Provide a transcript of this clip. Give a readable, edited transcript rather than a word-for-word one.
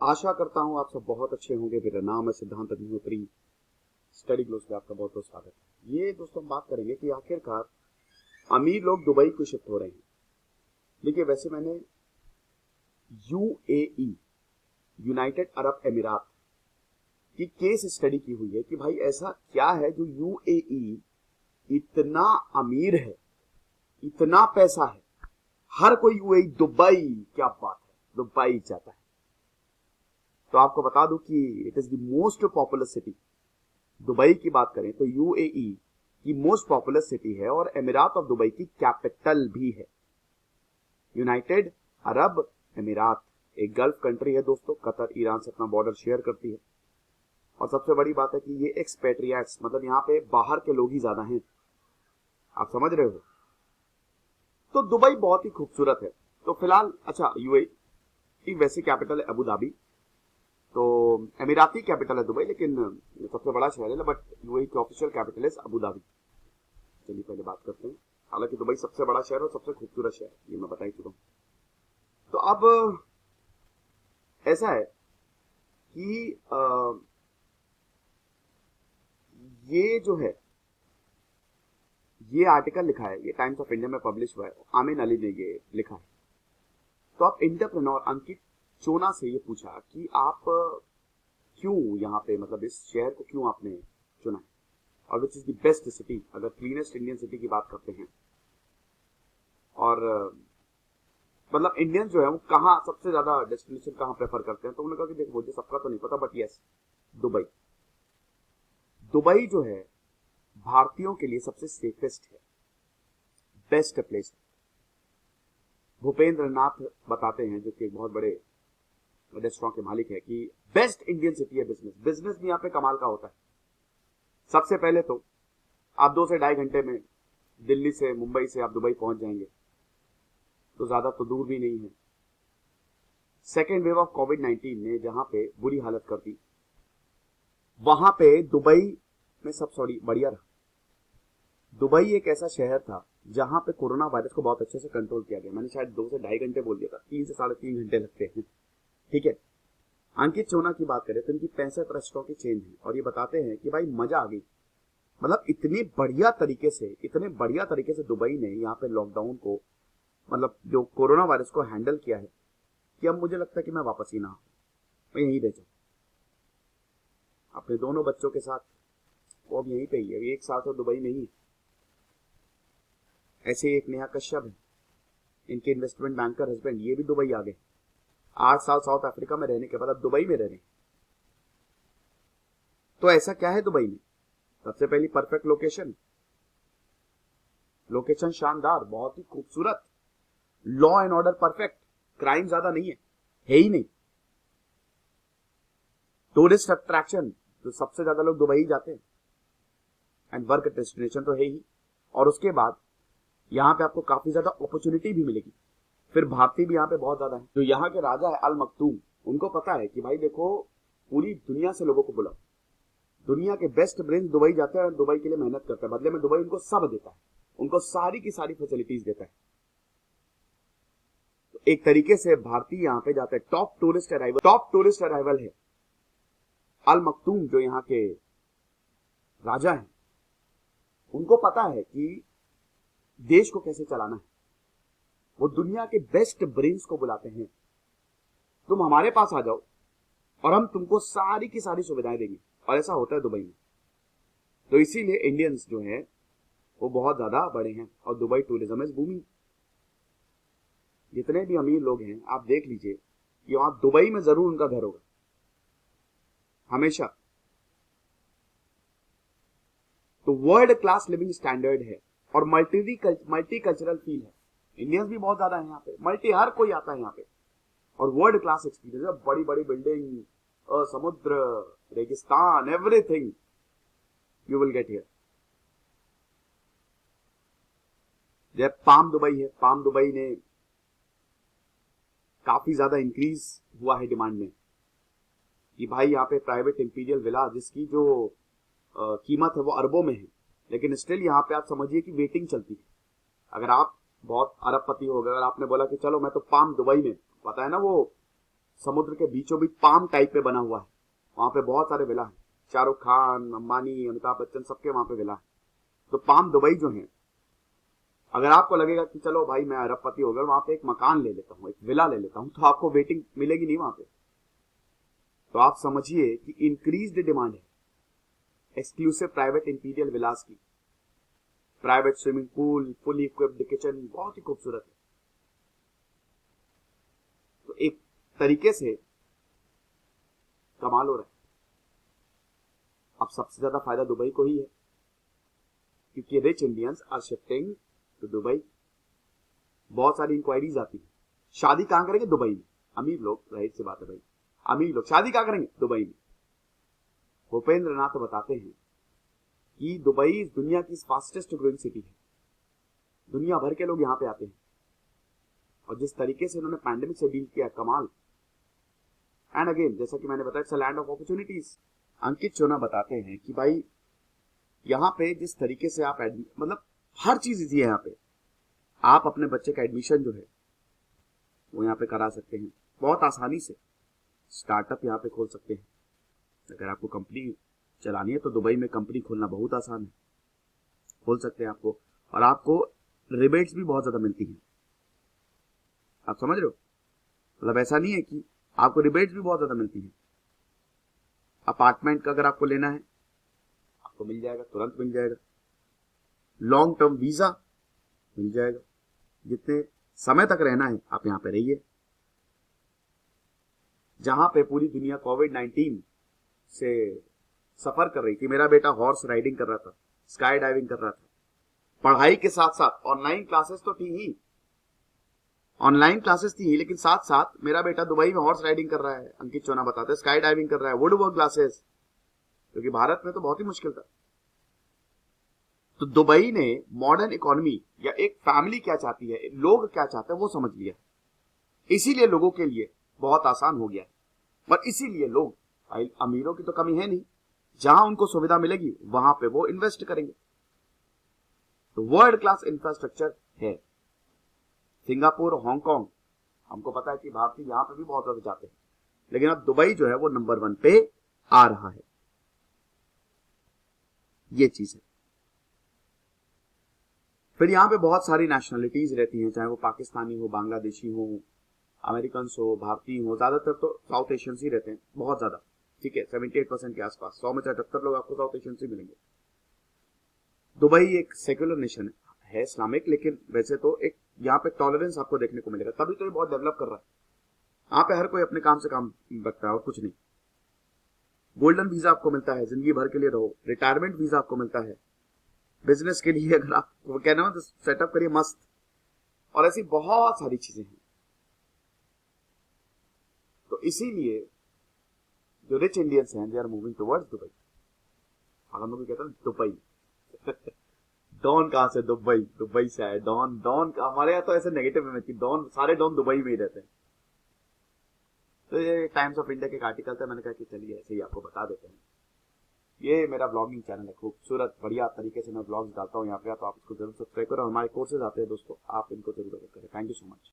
आशा करता हूं आप सब बहुत अच्छे होंगे। मेरा नाम है सिद्धांत अग्निहोत्री। स्टडी ग्लोस में आपका बहुत बहुत स्वागत है। ये दोस्तों हम बात करेंगे कि आखिरकार अमीर लोग दुबई क्यों शिफ्ट हो रहे हैं। देखिए, वैसे मैंने यूएई, यूनाइटेड अरब अमीरात की केस स्टडी की हुई है कि भाई ऐसा क्या है जो यूएई इतना अमीर है, इतना पैसा है, हर कोई यूएई दुबई, क्या बात है, दुबई जाता है। तो आपको बता दूं कि it is the most popular city. Dubai की बात करें तो यूएई की मोस्ट पॉपुलर सिटी है और अमीरात ऑफ दुबई की कैपिटल भी है। यूनाइटेड अरब अमीरात एक गल्फ कंट्री है दोस्तों। कतर ईरान से अपना बॉर्डर शेयर करती है और सबसे बड़ी बात है कि ये एक्सपेट्रिएट्स, मतलब यहाँ पे बाहर के लोग ही ज्यादा हैं। आप समझ रहे हो। तो दुबई बहुत ही खूबसूरत है। तो फिलहाल अच्छा, यूएई वैसे कैपिटल है अबू धाबी, तो अमीराती कैपिटल है दुबई, लेकिन सबसे बड़ा शहर है। बट यूएई की ऑफिशियल कैपिटल है अबू धाबी। चलिए पहले बात करते हैं। हालांकि दुबई सबसे बड़ा शहर और सबसे खूबसूरत शहर, ये मैं बता ही चुका हूं। तो अब ऐसा है कि ये जो है, ये आर्टिकल लिखा है, ये टाइम्स ऑफ इंडिया में पब्लिश हुआ है, आमिन अली ने ये लिखा है। तो आप एंटरप्रेन्योर अंकित चोना से ये पूछा कि आप क्यों यहाँ पे, मतलब इस शहर को क्यों आपने चुना है और which is the best city, अगर क्लीनेस्ट इंडियन सिटी की बात करते हैं। और मतलब इंडियन जो है वो कहाँ सबसे ज्यादा डेस्टिनेशन कहाँ प्रेफर करते हैं। तो उन्होंने कहा कि देखो, मुझे सबका तो नहीं पता, बट यस, दुबई। दुबई जो है भारतीयों के लिए सबसे सेफेस्ट है, बेस्ट प्लेस है। भूपेंद्र नाथ बताते हैं, जो कि एक बहुत बड़े रेस्टोरेंट के मालिक है, कि बेस्ट इंडियन सिटी है बिजनेस। बिजनेस भी यहाँ पे कमाल का होता है। सबसे पहले तो आप 2 से ढाई घंटे में दिल्ली से, मुंबई से आप दुबई पहुंच जाएंगे, तो ज्यादा तो दूर भी नहीं है। सेकेंड वेव ऑफ कोविड-19 ने जहां पे बुरी हालत कर दी, वहां पे दुबई में सब सॉरी बढ़िया रहा। दुबई एक ऐसा शहर था जहां पे कोरोना वायरस को बहुत अच्छे से कंट्रोल किया गया। मैंने शायद 2 से ढाई घंटे बोल दिया था, 3 से 3.5 घंटे लगते हैं। ठीक है। अंकित चोना की बात करें तो इनकी 65 रेस्टोरेंट की चेन है और ये बताते हैं कि भाई मजा आ गई। मतलब इतने बढ़िया तरीके से दुबई ने यहाँ पे लॉकडाउन को, मतलब जो कोरोना वायरस को हैंडल किया है, कि अब मुझे लगता है कि मैं वापस ही ना आऊं, मैं यहीं रह जाऊं अपने दोनों बच्चों के साथ। वो अब यहीं पे ही है, 1 साल तो दुबई में ही। ऐसे ही एक नेहा कश्यप है, इनके इन्वेस्टमेंट बैंकर हस्बैंड, ये भी दुबई आ गए। 8 साल साउथ अफ्रीका में रहने के बाद अब दुबई में रह रहे हैं। तो ऐसा क्या है दुबई में? सबसे पहली परफेक्ट लोकेशन, लोकेशन शानदार, बहुत ही खूबसूरत। Law and order perfect, crime ज्यादा नहीं है ही नहीं। टूरिस्ट अट्रैक्शन, तो सबसे ज्यादा लोग दुबई जाते हैं, एंड वर्क डेस्टिनेशन तो है ही। और उसके बाद यहाँ पे आपको काफी ज्यादा अपॉर्चुनिटी भी मिलेगी। फिर भारतीय भी यहाँ पे बहुत ज्यादा है। जो यहाँ के राजा है अल मखदूम, उनको पता है कि भाई देखो, पूरी दुनिया से लोगों को बुलाओ। दुनिया के बेस्ट ब्रेन्स दुबई जाते हैं और दुबई के लिए मेहनत करते हैं। बदले में दुबई उनको सब देता है, उनको सारी की सारी फैसिलिटीज देता है। तो एक तरीके से भारतीय यहाँ पे जाते हैं। टॉप टूरिस्ट अराइवल है अल मखदूम, जो यहाँ के राजा हैं। उनको पता है कि देश को कैसे चलाना है। वो दुनिया के बेस्ट ब्रेन्स को बुलाते हैं, तुम हमारे पास आ जाओ और हम तुमको सारी की सारी सुविधाएं देंगे। और ऐसा होता है दुबई में। तो इसीलिए इंडियंस जो है वो बहुत ज्यादा बड़े हैं और दुबई टूरिज्म इज बूमिंग। जितने भी अमीर लोग हैं आप देख लीजिए कि वहां दुबई में जरूर उनका घर होगा, हमेशा। तो वर्ल्ड क्लास लिविंग स्टैंडर्ड है और मल्टी कल्चरल फील है। इंडियंस भी बहुत ज्यादा है यहाँ पे, मल्टी, हर कोई आता है यहाँ पे। और वर्ल्ड क्लास एक्सपीरियंस है, बड़ी बड़ी बिल्डिंग, समुद्र, रेगिस्तान, everything you will get here. जब पाम दुबई है, पाम दुबई ने काफी ज्यादा इंक्रीज हुआ है डिमांड में, कि भाई यहाँ पे प्राइवेट इंपीरियल विला, जिसकी जो कीमत है वो अरबों में है, लेकिन स्टिल यहाँ पे आप समझिए कि वेटिंग चलती है। अगर आप बहुत अरबपति हो गए, अगर आपने बोला कि चलो मैं तो पाम दुबई में, पता है ना वो समुद्र के बीचों बीच पाम टाइप पे बना हुआ है, वहां पे बहुत सारे विला हैं, शाहरुख खान, अंबानी, अमिताभ बच्चन सबके वहां पे विला है। तो पाम दुबई जो है, अगर आपको लगेगा कि चलो भाई मैं अरबपति हो गया, वहां पे एक मकान ले लेता हूँ, एक विला ले लेता हूँ, तो आपको वेटिंग मिलेगी नहीं वहां पे। तो आप समझिए कि इंक्रीज्ड डिमांड है एक्सक्लूसिव प्राइवेट इंटीरियर विलास की, private swimming pool, fully equipped kitchen, बहुत ही खूबसूरत है। तो एक तरीके से कमाल हो रहा है। अब सबसे ज्यादा फायदा दुबई को ही है, क्योंकि rich Indians are shifting to Dubai. बहुत सारी इंक्वायरीज आती है, शादी कहां करेंगे? दुबई में। अमीर लोग, जाहिर सी बात है भाई, अमीर लोग शादी कहां करेंगे? दुबई में। भूपेंद्र नाथ बताते हैं कि दुबई दुनिया की फास्टेस्ट ग्रोइंग सिटी है, दुनिया भर के लोग यहां पे आते हैं। और जिस तरीके से उन्होंने पैंडेमिक से डील किया, कमाल। एंड अगेन, जैसा कि मैंने बताया, it's a land of opportunities. Ankit Chona बताते हैं कि भाई यहाँ पे जिस तरीके से आप मतलब हर चीज इजी है यहाँ पे। आप अपने बच्चे का एडमिशन जो है वो यहाँ पे करा सकते हैं बहुत आसानी से। स्टार्टअप यहाँ पे खोल सकते हैं। अगर आपको कंपनी चलानी है तो दुबई में कंपनी खोलना बहुत आसान है, खोल सकते हैं आपको। और आपको रिबेट्स भी बहुत ज्यादा मिलती हैं, आप समझ रहे हो? मतलब ऐसा नहीं है कि आपको रिबेट्स भी बहुत ज्यादा मिलती हैं। अपार्टमेंट का अगर आपको लेना है आपको मिल जाएगा, तुरंत मिल जाएगा। लॉन्ग टर्म वीजा मिल जाएगा, जितने समय तक रहना है आप यहां पे रहिए। जहां पे पूरी दुनिया कोविड-19 से सफर कर रही थी, मेरा बेटा हॉर्स राइडिंग कर रहा था, स्काई डाइविंग कर रहा था, पढ़ाई के साथ साथ। ऑनलाइन क्लासेस तो थी ही, ऑनलाइन क्लासेस थी ही, लेकिन साथ साथ मेरा बेटा दुबई में हॉर्स राइडिंग कर रहा है, अंकित चोना बताते हैं, स्काई डाइविंग कर रहा है, वुड वर्क क्लासेस, क्योंकि भारत में तो बहुत ही मुश्किल था। तो दुबई ने मॉडर्न इकोनॉमी या एक फैमिली क्या चाहती है, लोग क्या चाहते हैं, वो समझ लिया। इसीलिए लोगों के लिए बहुत आसान हो गया है। पर इसीलिए लोग, अमीरों की तो कमी है नहीं, जहां उनको सुविधा मिलेगी वहां पे वो इन्वेस्ट करेंगे। तो वर्ल्ड क्लास इंफ्रास्ट्रक्चर है। सिंगापुर, हांगकांग, हमको पता है कि भारतीय यहां पे भी बहुत ज्यादा जाते हैं, लेकिन अब दुबई जो है वो नंबर 1 पे आ रहा है। ये चीज है। फिर यहां पे बहुत सारी नेशनलिटीज रहती हैं, चाहे वो पाकिस्तानी हो, बांग्लादेशी हो, अमेरिकन हो, भारतीय हो। ज्यादातर तो साउथ एशियंस ही रहते हैं, बहुत ज्यादा। ठीक है, 78% के आसपास, 100 में 78 लोग आपको साउथ एशियंस ही मिलेंगे। दुबई एक सेक्युलर नेशन है, इस्लामिक, लेकिन वैसे तो एक यहाँ पे टॉलरेंस आपको देखने को मिलेगा, तभी तो ये बहुत डेवलप कर रहा है। यहाँ पे हर कोई अपने काम से काम रखता है और कुछ नहीं। गोल्डन वीजा आपको मिलता है, जिंदगी भर के लिए रहो। रिटायरमेंट वीजा आपको मिलता है, बिजनेस के लिए अगर आप कहना हो तो सेटअप करिए मस्त। और ऐसी बहुत सारी चीजें हैं। तो इसीलिए जो रिच इंडियंस हैं, they are moving towards Dubai. हम लोग कहते हैं दुबई डॉन कहां से? दुबई, दुबई से आए डॉन। डॉन हमारे यहाँ तो ऐसे नेगेटिव में कि डॉन, सारे डॉन दुबई में ही रहते हैं। तो ये टाइम्स ऑफ इंडिया के एक आर्टिकल था, मैंने कहा कि चलिए ऐसे ही आपको बता देते हैं। ये मेरा ब्लॉगिंग चैनल है, खूबसूरत बढ़िया तरीके से मैं ब्लॉग्स डालता हूँ यहाँ पे, तो आप इसको जरूर सब्सक्राइब करो। हमारे कोर्सेज आते हैं दोस्तों, आप इनको जरूर करें। Thank you so much.